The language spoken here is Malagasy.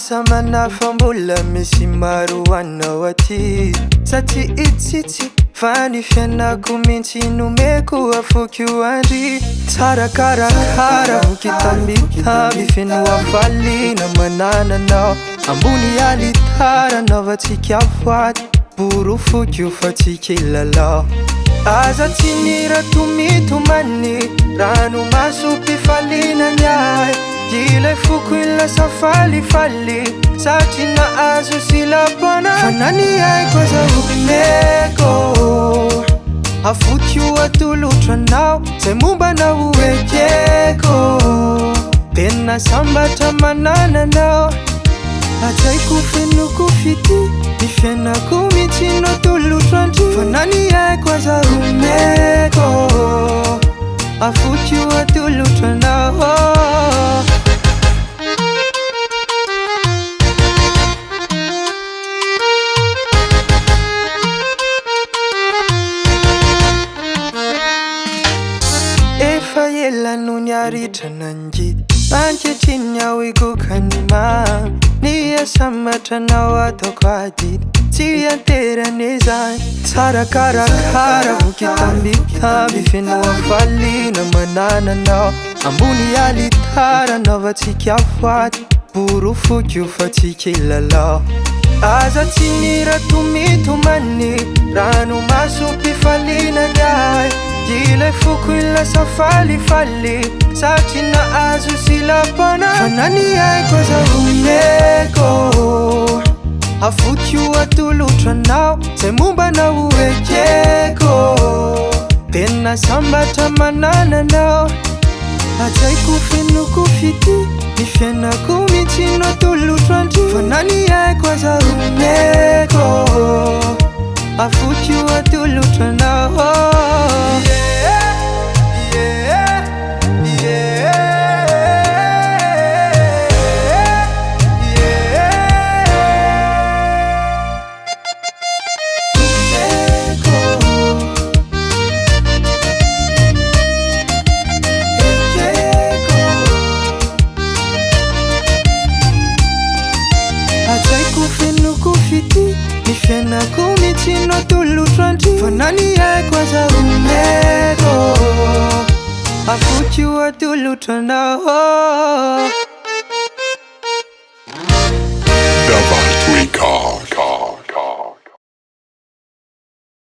Mahasamana fa mbola misy maro anao aty Satria itsitsy fa ny fianako mihitsy nomeko afoky io andry Tsara karakara voky tambitamby feno afaliana manananao Ambony alitara naovantsika voaty Boro foky io fa tsy kilalao Aza tsy niratomitomany Rano masom-pifaliana niay Ilay foko ilasa falifaly Satria nahazo silapana Fa nani aiko aza omeko Afoky io atolotranao Zay momba na hoekeko Tena sambatra manananao Atsaiko fenoko fity Ny fiainako mihitsy natolotrandry Fa nani aiko aza omeko Afoky io atolotranao Efa ela no niaritra nangidy Ankehitriny aho ikokanima Niasamatranao ataoko adidy Tsy anterane zany Tsara karakara voky tambitamby feno afaliana manananao Ambony alitara naovantsika voaty Boro foky io fa tsy kilalao Aza tsy niratomitomany Rano masom-pifaliana niay Ilay foko ilasa falifaly Satria nahazo silapana Fa nani aiko aza omeko Afoky io atolotranao Zay momba na hoekeko Tena sambatra manananao Atsaiko fenoko fity Ny fiainako mihitsy natolotrandry Fa nani aiko aza omeko Afoky io atolotranao Atsaiko fenoko fity Ny fiainako mihitsy natolotrandry Fa nani aiko aza omeko Afoky io atolotranao